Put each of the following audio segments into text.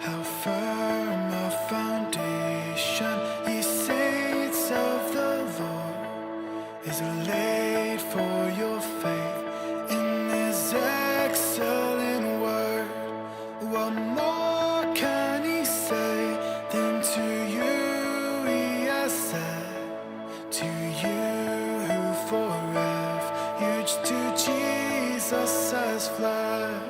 How firm a foundation, ye saints of the Lord, is laid for your faith in this excellent word. What more can he say than to you he has said, to you who for refuge to Jesus has fled?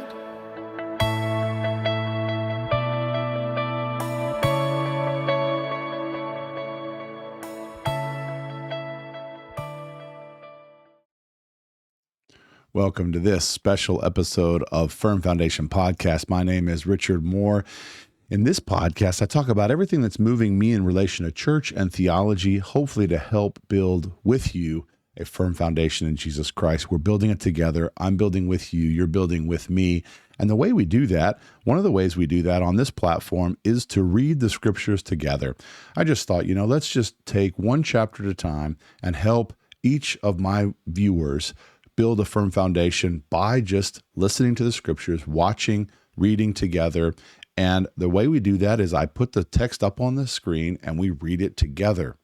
Welcome to this special episode of Firm Foundation Podcast. My name is Richard Moore. In this podcast, I talk about everything that's moving me in relation to church and theology, hopefully to help build with you a firm foundation in Jesus Christ. We're building it together. I'm building with you. You're building with me. And the way we do that, one of the ways we do that on this platform is to read the scriptures together. I just thought, let's just take one chapter at a time and help each of my viewers build a firm foundation by just listening to the scriptures, watching, reading together. And the way we do that is I put the text up on the screen and we read it together.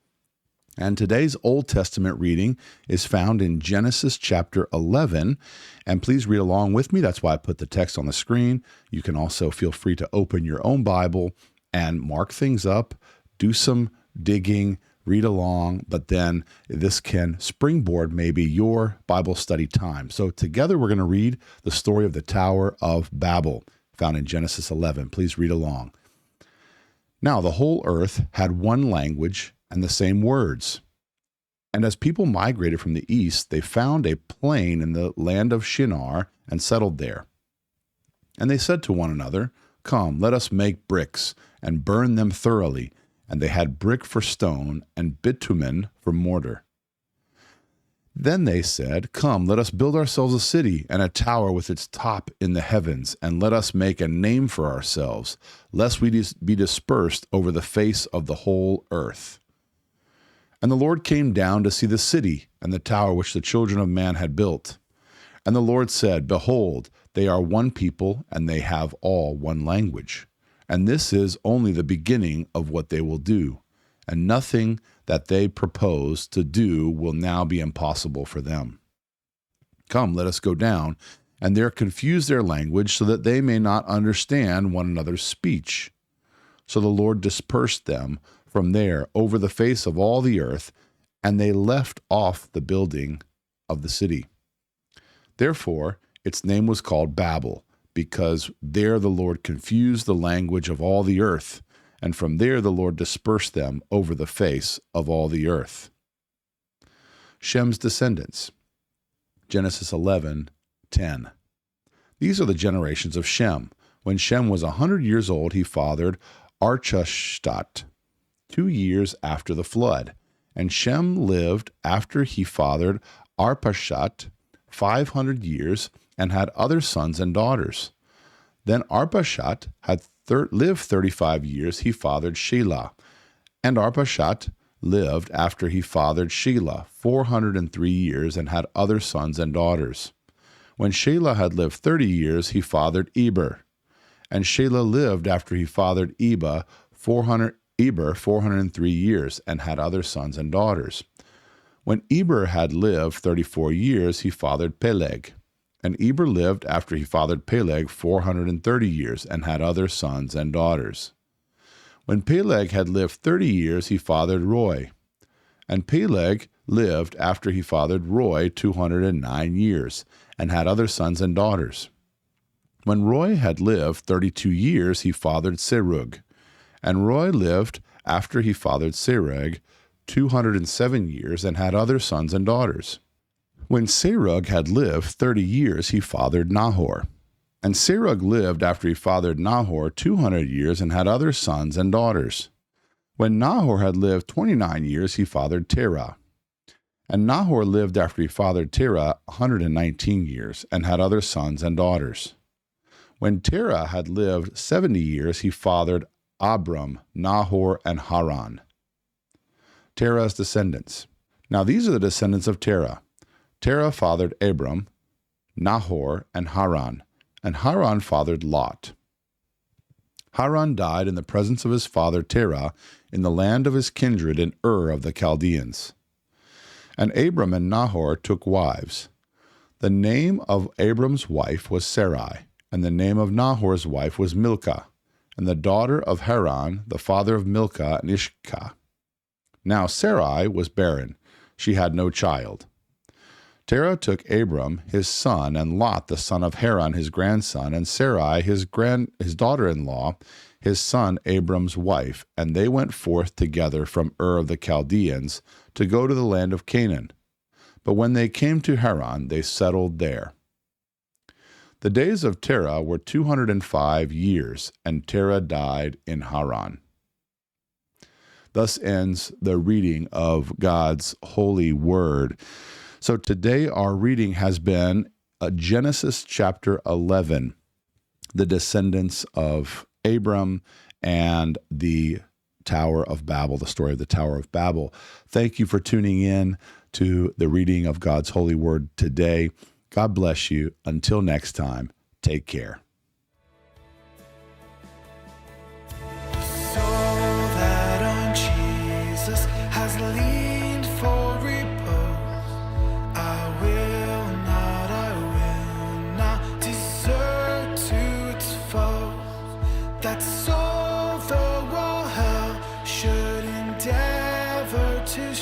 And today's Old Testament reading is found in Genesis chapter 11. And please read along with me. That's why I put the text on the screen. You can also feel free to open your own Bible and mark things up, do some digging, read along, but then this can springboard maybe your Bible study time. So together we're going to read the story of the Tower of Babel, found in Genesis 11. Please read along. Now the whole earth had one language and the same words. And as people migrated from the east, they found a plain in the land of Shinar and settled there. And they said to one another, "Come, let us make bricks and burn them thoroughly." And they had brick for stone and bitumen for mortar. Then they said, "Come, let us build ourselves a city and a tower with its top in the heavens, and let us make a name for ourselves, lest we be dispersed over the face of the whole earth." And the Lord came down to see the city and the tower which the children of man had built. And the Lord said, "Behold, they are one people, and they have all one language. And this is only the beginning of what they will do, and nothing that they propose to do will now be impossible for them. Come, let us go down, and there confuse their language, so that they may not understand one another's speech." So the Lord dispersed them from there over the face of all the earth, and they left off the building of the city. Therefore, its name was called Babel, because there the Lord confused the language of all the earth, and from there the Lord dispersed them over the face of all the earth. Shem's descendants. Genesis 11:10. These are the generations of Shem. When Shem was 100 years old, he fathered Arpachshad 2 years after the flood. And Shem lived after he fathered Arpachshad 500 years, and had other sons and daughters. Then Arpachshad had lived 35 years, he fathered Shelah. And Arpachshad lived after he fathered Shelah 403 years, and had other sons and daughters. When Shelah had lived 30 years, he fathered Eber. And Shelah lived after he fathered Eber 403 years, and had other sons and daughters. When Eber had lived 34 years, he fathered Peleg. And Eber lived after he fathered Peleg 430 years, and had other sons and daughters. When Peleg had lived 30 years, he fathered Roi. And Peleg lived after he fathered Roi 209 years, and had other sons and daughters. When Roi had lived 32 years, he fathered Serug. And Roi lived after he fathered Serug 207 years, and had other sons and daughters. When Serug had lived 30 years, he fathered Nahor. And Serug lived after he fathered Nahor 200 years, and had other sons and daughters. When Nahor had lived 29 years, he fathered Terah. And Nahor lived after he fathered Terah 119 years, and had other sons and daughters. When Terah had lived 70 years, he fathered Abram, Nahor, and Haran. Terah's descendants. Now these are the descendants of Terah. Terah fathered Abram, Nahor, and Haran, and Haran fathered Lot. Haran died in the presence of his father Terah in the land of his kindred in Ur of the Chaldeans. And Abram and Nahor took wives. The name of Abram's wife was Sarai, and the name of Nahor's wife was Milcah, and the daughter of Haran, the father of Milcah and Ishcah. Now Sarai was barren; she had no child. Terah took Abram his son, and Lot the son of Haran his grandson, and Sarai his daughter-in-law, his son Abram's wife, and they went forth together from Ur of the Chaldeans to go to the land of Canaan. But when they came to Haran, they settled there. The days of Terah were 205 years, and Terah died in Haran. Thus ends the reading of God's holy word. So today our reading has been Genesis chapter 11, the descendants of Abram and the Tower of Babel, the story of the Tower of Babel. Thank you for tuning in to the reading of God's holy word today. God bless you. Until next time, take care. Soul that on Jesus has leaned for repose. I will not desert to its foes. That soul, though all hell should endeavor to